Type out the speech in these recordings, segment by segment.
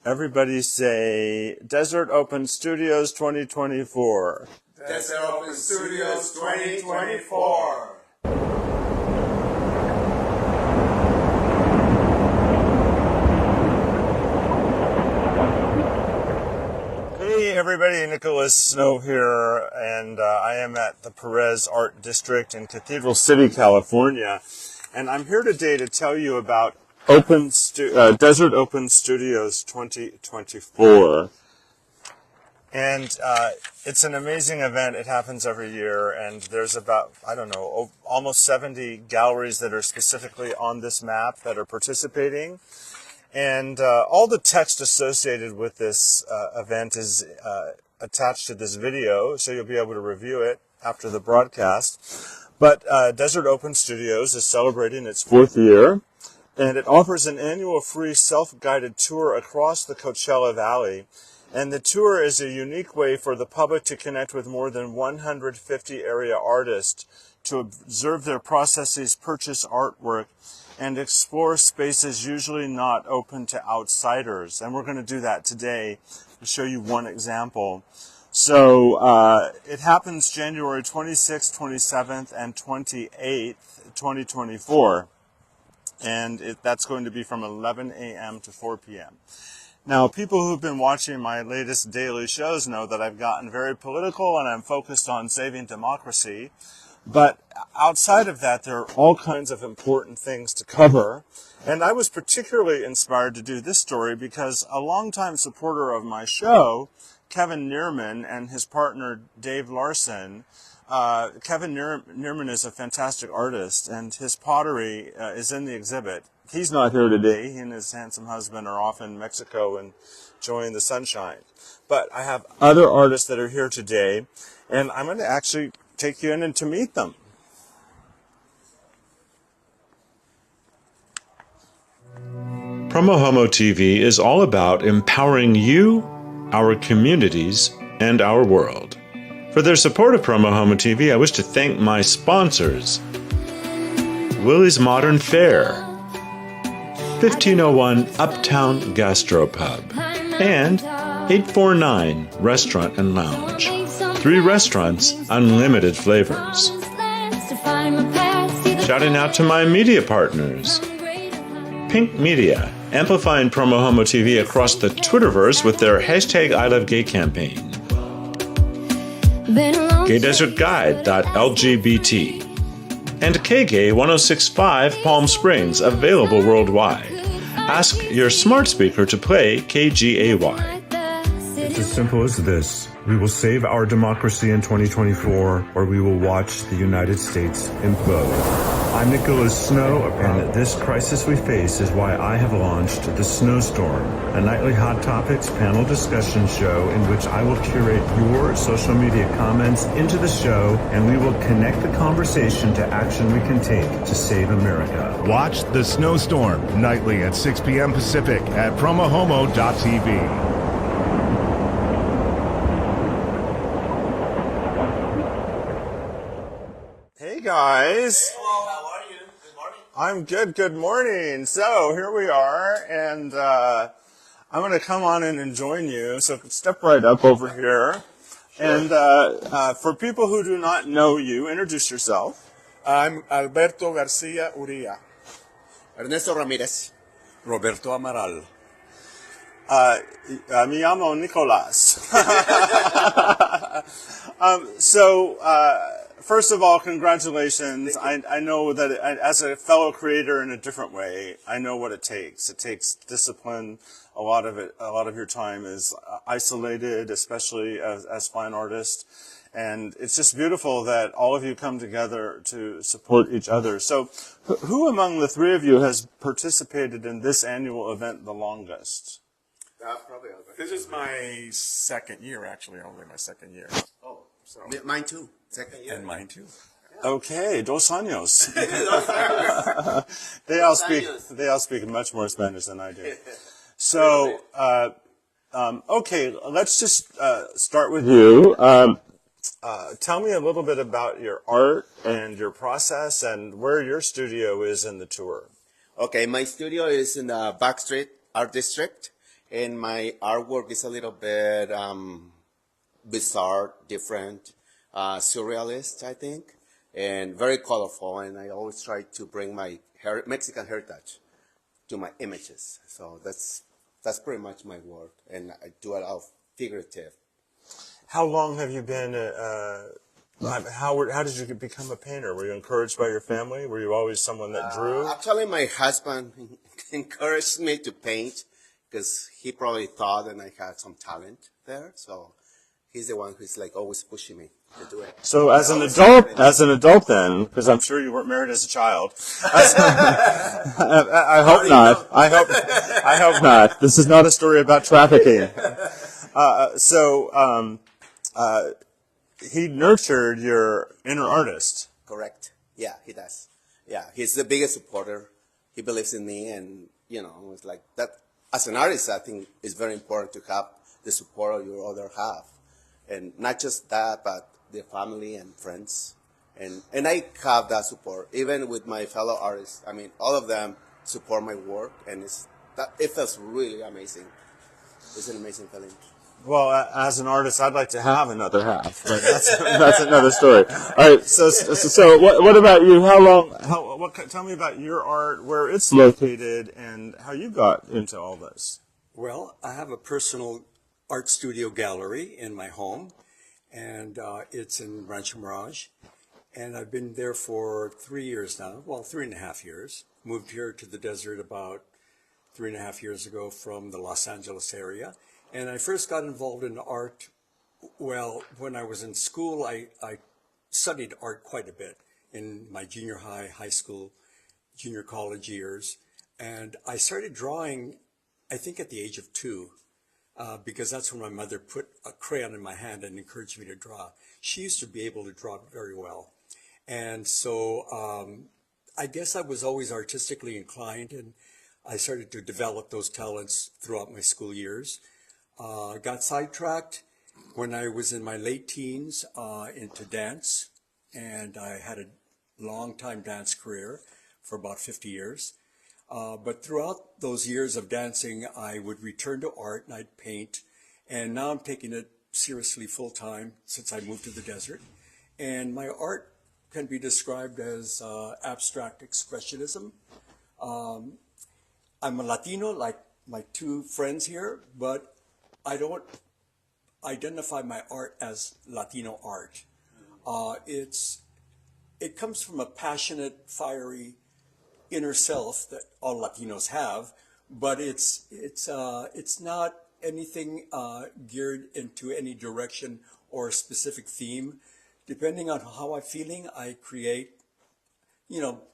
Everybody say Desert Open Studios 2024. Desert Open Studios 2024. Hey everybody, Nicholas Snow here, and I am at the Perez Art District in Cathedral City, California, and I'm here today to tell you about Desert Open Studios 2024. And it's an amazing event. It happens every year, and there's about, almost 70 galleries that are specifically on this map that are participating. And all the text associated with this event is attached to this video, so you'll be able to review it after the broadcast. But Desert Open Studios is celebrating its 4th year, and it offers an annual free self-guided tour across the Coachella Valley. And the tour is a unique way for the public to connect with more than 150 area artists, to observe their processes, purchase artwork, and explore spaces usually not open to outsiders. And we're going to do that today to show you one example. So it happens January 26th, 27th, and 28th, 2024. And that's going to be from 11 a.m. to 4 p.m. Now, people who've been watching my latest daily shows know that I've gotten very political and I'm focused on saving democracy. But outside of that, there are all kinds of important things to cover. And I was particularly inspired to do this story because a longtime supporter of my show, Kevin Neerman, and his partner Dave Larson, Kevin Neerman is a fantastic artist, and his pottery is in the exhibit. He's not here today. He and his handsome husband are off in Mexico and enjoying the sunshine. But I have other artists that are here today, and I'm going to actually take you in and to meet them. PromoHomo.TV is all about empowering you, our communities, and our world. For their support of PromoHomo.TV, I wish to thank my sponsors: Willie's Modern Fare, 1501 Uptown Gastropub, and 849 Restaurant and Lounge. 3 restaurants, unlimited flavors. Shouting out to my media partners: Pink Media, amplifying PromoHomo.TV across the Twitterverse with their #ILoveGay campaign. GayDesertGuide.lgbt, and KGay 1065 Palm Springs, available worldwide. Ask your smart speaker to play KGAY. It's as simple as this. We will save our democracy in 2024, or we will watch the United States implode. I'm Nicholas Snow, and this crisis we face is why I have launched The Snowstorm, a nightly Hot Topics panel discussion show in which I will curate your social media comments into the show, and we will connect the conversation to action we can take to save America. Watch The Snowstorm nightly at 6 p.m. Pacific at PromoHomo.TV. Hey guys. Hello, how are you? Good morning. I'm good. Good morning. So here we are, and I'm going to come on in and join you. So step right up over here. Sure. And for people who do not know you, introduce yourself. I'm Alberto Garcia Uria. Ernesto Ramirez. Roberto Amaral. Me llamo Nicolás. First of all, congratulations. I know that as a fellow creator in a different way, I know what it takes. It takes discipline. A lot of your time is isolated, especially as fine artists. And it's just beautiful that all of you come together to support each other. So who among the 3 of you has participated in this annual event the longest? Probably Alberto. This is my second year, actually, only my second year. Oh, So. mine too. Second year. And mine too. Okay, 2 años. They all speak much more Spanish than I do. So, okay, let's just start with you. Tell me a little bit about your art and your process and where your studio is in the tour. Okay, my studio is in the Backstreet Art District, And my artwork is a little bit bizarre, different, surrealist, I think, and very colorful. And I always try to bring my Mexican heritage to my images. So that's pretty much my work, and I do a lot of figurative. How long have you been? How did you become a painter? Were you encouraged by your family? Were you always someone that drew? Actually, my husband encouraged me to paint because he probably thought that I had some talent there. So he's the one who's like always pushing me to do it. So as an adult then, because I'm sure you weren't married as a child. I hope not. I hope not. This is not a story about trafficking. He nurtured your inner artist. Correct. Yeah, he does. Yeah, he's the biggest supporter. He believes in me, and it's like that. As an artist, I think it's very important to have the support of your other half, and not just that, but the family and friends. And I have that support, even with my fellow artists. I mean, all of them support my work, and it feels really amazing. It's an amazing feeling. Well, as an artist, I'd like to have another half, but that's another story. All right. So what about you? Tell me about your art, where it's located, and how you got into all this. Well, I have a personal art studio gallery in my home, and it's in Rancho Mirage. And I've been there for 3 years now, well, 3.5 years. Moved here to the desert about 3.5 years ago from the Los Angeles area. And I first got involved in art, well, when I was in school, I studied art quite a bit in my junior high, high school, junior college years. And I started drawing, I think at the age of 2, because that's when my mother put a crayon in my hand and encouraged me to draw. She used to be able to draw very well. And so I guess I was always artistically inclined, and I started to develop those talents throughout my school years. Got sidetracked when I was in my late teens into dance, and I had a long time dance career for about 50 years. But throughout those years of dancing, I would return to art and I'd paint. And now I'm taking it seriously full time since I moved to the desert. And my art can be described as abstract expressionism. I'm a Latino like my 2 friends here, but I don't identify my art as Latino art. It comes from a passionate, fiery inner self that all Latinos have, but it's not anything geared into any direction or specific theme. Depending on how I'm feeling, I create,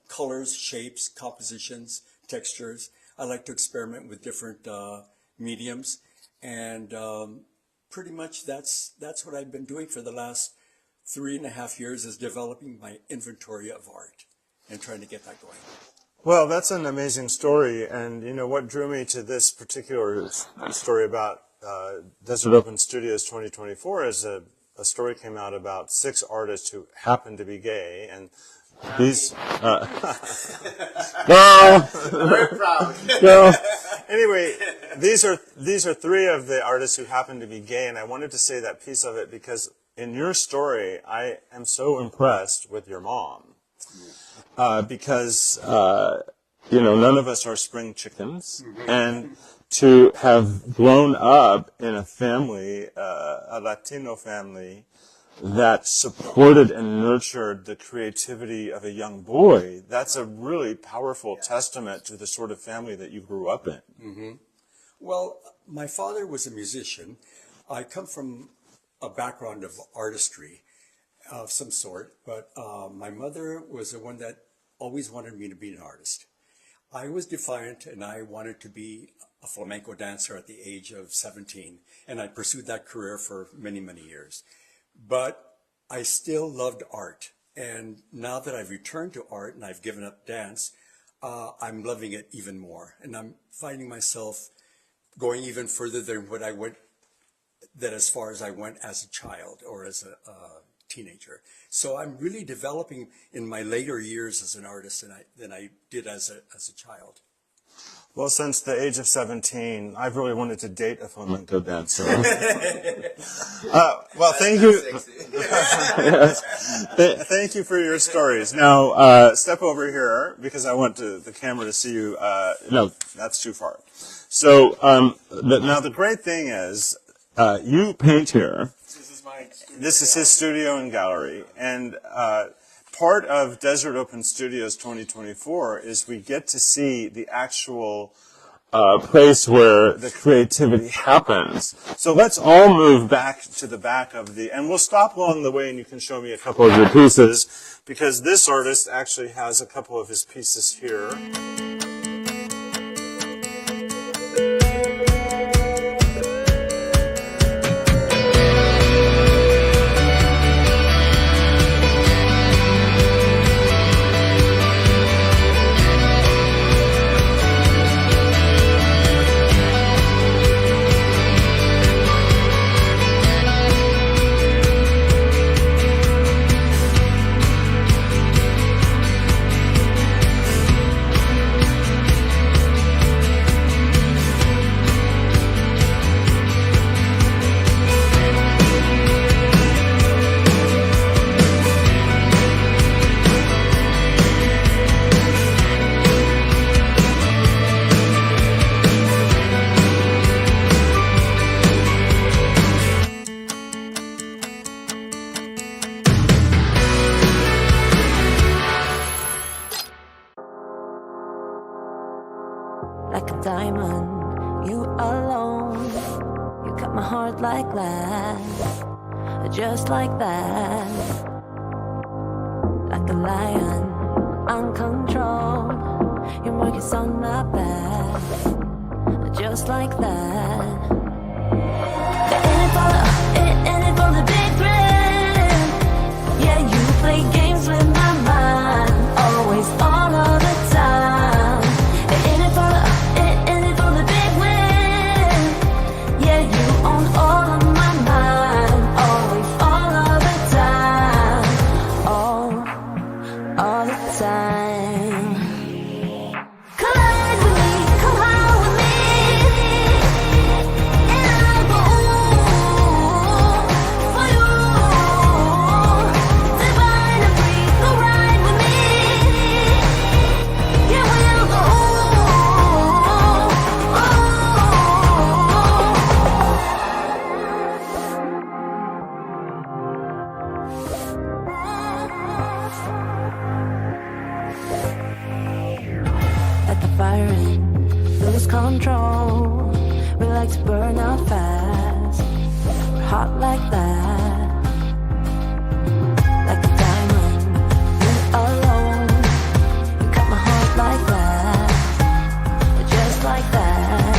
colors, shapes, compositions, textures. I like to experiment with different mediums. And pretty much that's what I've been doing for the last 3.5 years, is developing my inventory of art and trying to get that going. Well, that's an amazing story. And, what drew me to this particular story about Desert Open Studios 2024 is a story came out about 6 artists who happen to be gay. And these... Very proud. Well, anyway, these are 3 of the artists who happen to be gay, and I wanted to say that piece of it because in your story, I am so impressed with your mom, because none of us are spring chickens, and to have grown up in a family, a Latino family, that supported and nurtured the creativity of a young boy, that's a really powerful testament to the sort of family that you grew up in. Mm-hmm. Well, my father was a musician. I come from a background of artistry of some sort, but my mother was the one that always wanted me to be an artist. I was defiant, and I wanted to be a flamenco dancer at the age of 17, and I pursued that career for many, many years. But I still loved art, and now that I've returned to art and I've given up dance, I'm loving it even more, and I'm finding myself going even further than as far as I went as a child or as a teenager. So I'm really developing in my later years as an artist than I did as a child. Well, since the age of 17, I've really wanted to date a flamenco dancer. Well, thank you. Yes. Thank you for your stories. Now, step over here because I want the camera to see you. No, that's too far. So, now the great thing is, you paint here. This is his studio and gallery. And part of Desert Open Studios 2024 is we get to see the actual place where the creativity happens. So let's all move back to the back of and we'll stop along the way and you can show me a couple of your pieces, because this artist actually has a couple of his pieces here. Like a diamond, you alone. You cut my heart like glass, just like that. Like a lion, uncontrolled. Your mark is on my back, just like that. In it for the big thrill. Yeah, you play games with my mind, always, all of the time. In it for the big win. Yeah, you own all of my mind, always, all of the time, all the time. Collide with me, come high with me, and I'll go for you. Divine and free, go ride with me. Yeah, we'll go. Like the firing, lose control. We like to burn out fast. We're hot like that. Like a diamond, you alone. You cut my heart like that, just like that.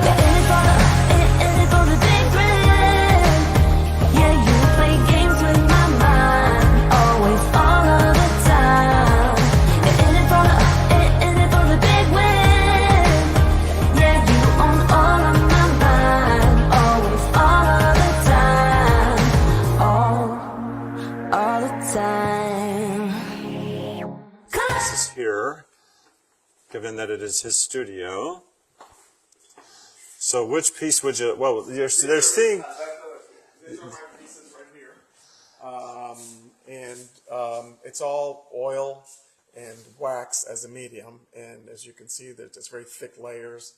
Yeah, in it for the big thrill. Yeah, you play games with my mind, always, all of the time. In it for the big win. Yeah, you own all of my mind, always, all of the time, all the time. This is here, given that it is his studio. So which piece would you, well, they're seeing, These are my pieces right here. It's all oil and wax as a medium. And as you can see, there's just very thick layers.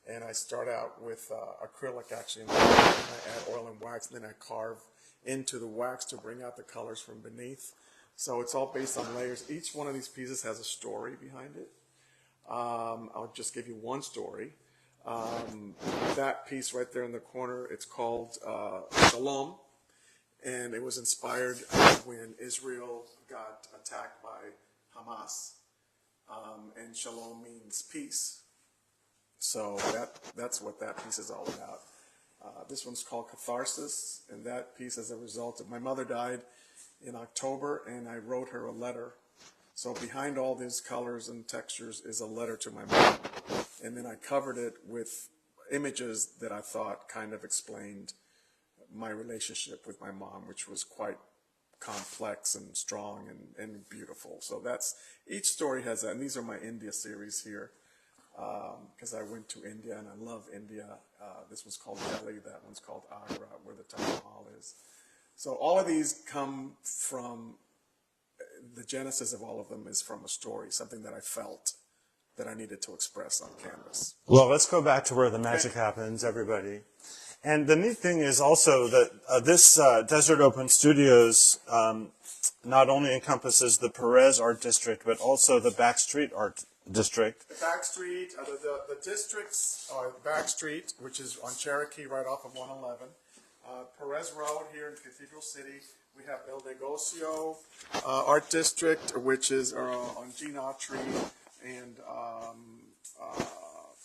And I start out with acrylic, actually, and I add oil and wax, and then I carve into the wax to bring out the colors from beneath. So it's all based on layers. Each one of these pieces has a story behind it. I'll just give you one story. That piece right there in the corner, it's called Shalom, and it was inspired when Israel got attacked by Hamas, and Shalom means peace. So that's what that piece is all about. This one's called Catharsis, and that piece is a result of my mother died in October, and I wrote her a letter. So behind all these colors and textures is a letter to my mom. And then I covered it with images that I thought kind of explained my relationship with my mom, which was quite complex and strong and beautiful. So each story has that. And these are my India series here. because I went to India and I love India. This one's called Delhi, that one's called Agra, where the Taj Mahal is. So all of these come from, the genesis of all of them is from a story, something that I felt that I needed to express on canvas. Well, let's go back to where the magic happens, everybody. And the neat thing is also that this Desert Open Studios not only encompasses the Perez Art District, but also the Backstreet Art District. The back street, the districts are Back Street, which is on Cherokee right off of 111. Perez Road here in Cathedral City. We have El Negocio Art District, which is on Gene Autry and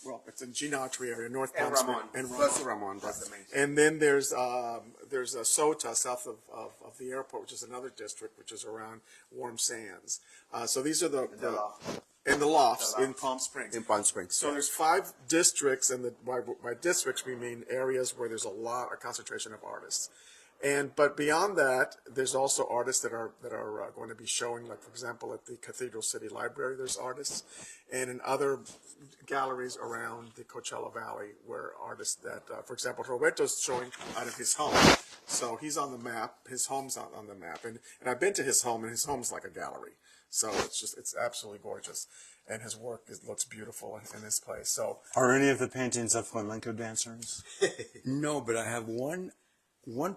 well, it's in Gene Autry area, North And Palm Ramon. Springs. Plus Ramon, that's the main. And then there's a SOTA south of the airport, which is another district, which is around Warm Sands. So these are the lofts in Palm Springs. In Palm Springs. So there's 5 districts, and by districts we mean areas where there's a concentration of artists. But beyond that, there's also artists that are going to be showing, like for example at the Cathedral City Library, there's artists, and in other galleries around the Coachella Valley, where artists that, for example, Roberto's showing out of his home, so he's on the map. His home's on the map, and I've been to his home, and his home's like a gallery. So it's absolutely gorgeous, and his work looks beautiful in this place. So Are any of the paintings of flamenco dancers? No, but I have one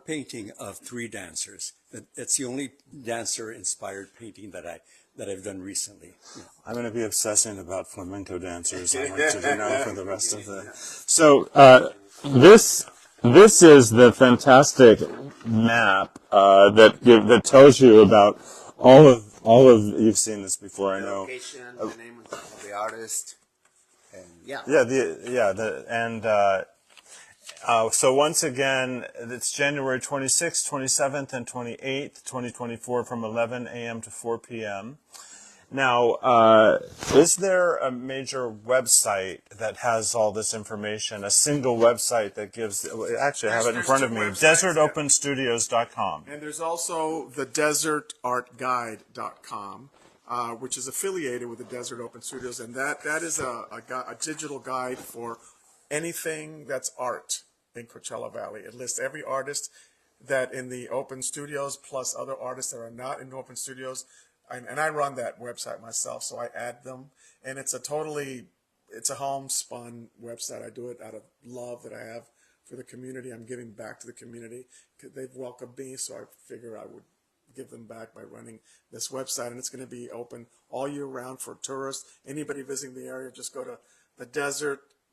painting of 3 dancers. That's the only dancer-inspired painting that I've done recently. Yeah. I'm going to be obsessing about flamenco dancers. I want you to know for the rest of the. So this is the fantastic map that tells you about all of. You've seen this before, I The know. location, the name of the artist, and yeah. So once again, it's January 26th, 27th, and 28th, 2024, from 11 a.m. to 4 p.m. Now, is there a major website that has all this information, a single website that gives, actually I have it in front of me, desertopenstudios.com. And there's also the desertartguide.com, which is affiliated with the Desert Open Studios, and that is a digital guide for anything that's art in Coachella Valley. It lists every artist that in the open studios, plus other artists that are not in open studios. And I run that website myself, so I add them. And it's a homespun website. I do it out of love that I have for the community. I'm giving back to the community. They've welcomed me, so I figure I would give them back by running this website. And it's going to be open all year round for tourists. Anybody visiting the area, just go to the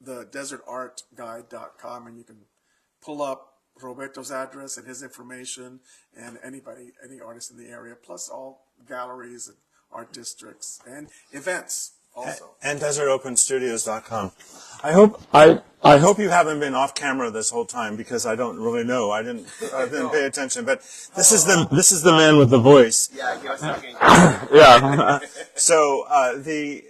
desertartguide.com, and you can pull up Roberto's address and his information, and any artist in the area, plus all galleries and art districts and events also. And desertopenstudios.com. I hope you haven't been off camera this whole time, because I don't really know. I didn't pay attention, but this is the man with the voice. Yeah, he was talking. Yeah. So the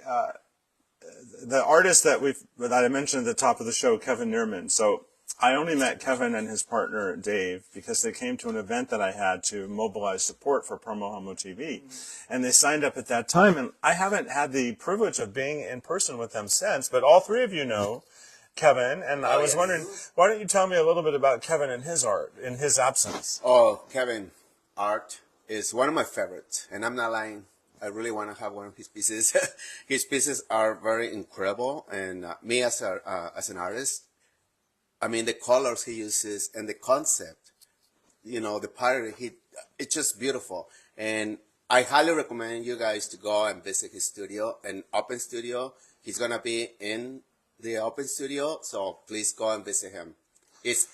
artist that I mentioned at the top of the show, Kevin Neerman. So I only met Kevin and his partner Dave because they came to an event that I had to mobilize support for PromoHomo.TV, and they signed up at that time. And I haven't had the privilege of being in person with them since. But all 3 of you know Kevin, and I was wondering, why don't you tell me a little bit about Kevin and his art in his absence? Oh, Kevin art is one of my favorites, and I'm not lying. I really want to have one of his pieces. His pieces are very incredible, and me as an artist, I mean, the colors he uses and the concept, the pottery, it's just beautiful. And I highly recommend you guys to go and visit his studio, an open studio. He's going to be in the open studio, so please go and visit him. It's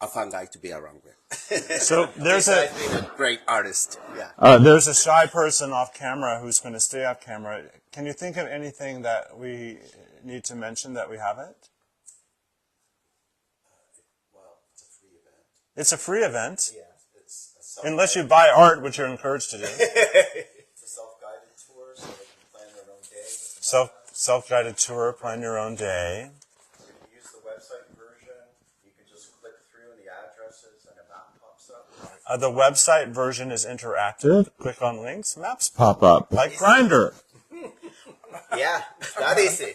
a fun guy to be around with. So there's a great artist. Yeah. There's a shy person off camera who's going to stay off camera. Can you think of anything that we need to mention that we haven't? It's a free event. Yeah, it's Unless you buy art, which you're encouraged to do. It's a self-guided tour, so they can plan their own day. Self-guided tour, plan your own day. If you use the website version, you can just click through the addresses and a map pops up. The website version is interactive. Click on links, maps pop up, like Grindr. Yeah, that easy.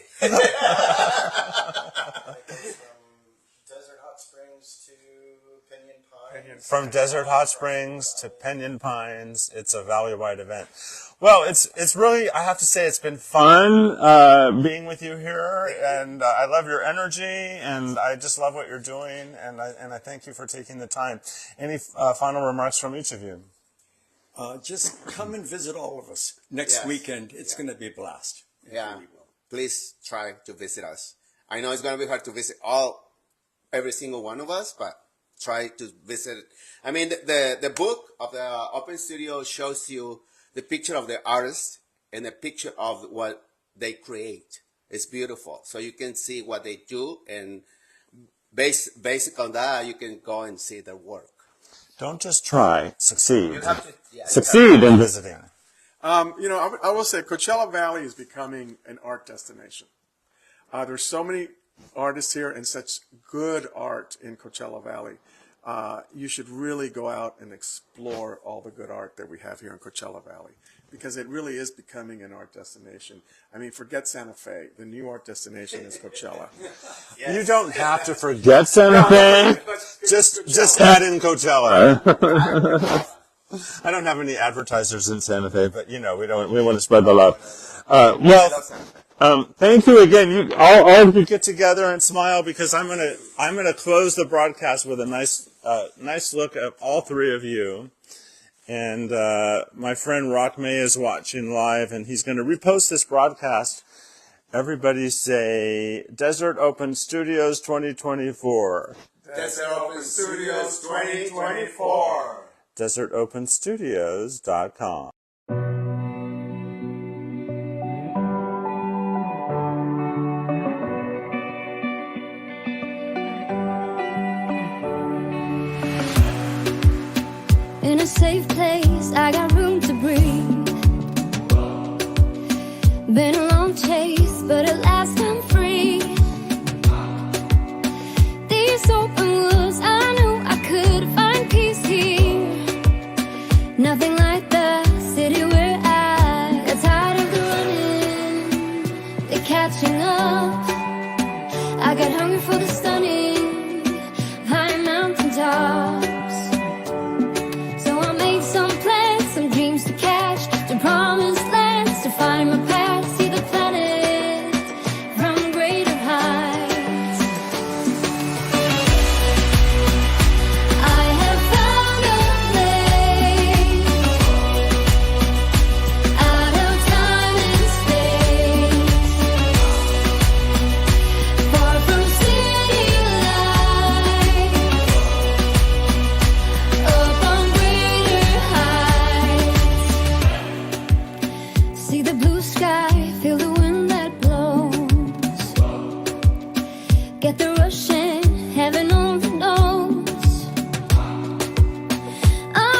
Desert Hot Springs to Pinyon Pines. From Desert Hot Springs to Pinyon Pines, it's a valley-wide event. Well, it's really, I have to say, it's been fun being with you here, and I love your energy, and I just love what you're doing, and I thank you for taking the time. Any final remarks from each of you? Just come and visit all of us next Yes. weekend. It's going to be a blast. It Yeah, really will. please try to visit us. I know it's going to be hard to visit every single one of us, but try to visit. I mean, the book of the Open Studio shows you the picture of the artist and the picture of what they create. It's beautiful. So you can see what they do, and based on that, you can go and see their work. Don't just try, succeed. You have to Succeed in visiting. You know, I will say Coachella Valley is becoming an art destination. There's so many artists here and such good art in Coachella Valley. You should really go out and explore all the good art that we have here in Coachella Valley, because it really is becoming an art destination. I mean, forget Santa Fe. The new art destination is Coachella. You don't have to forget Santa Fe. Just add in Coachella. I don't have any advertisers in Santa Fe, but we want to spread the love. Thank you again. You all of you get together and smile, because I'm gonna close the broadcast with a nice look at all three of you. And my friend Rock May is watching live, and he's going to repost this broadcast. Everybody say Desert Open Studios 2024. Desert Open Studios 2024. DesertOpenStudios.com. In a safe place, I got room to breathe. Been a long chase, but at last I'm free. These open woods, I knew I could find peace here. Nothing like the city where I got tired of the running, the catching up. I got hungry for the stunning high mountain tops. So I made some plans, some dreams to catch, to promised lands, to find my path, see the planet from greater heights. I have found a place out of time and space, far from city lights, up on greater heights. See the blue sky, feel the wind that blows. Get the rush in, heaven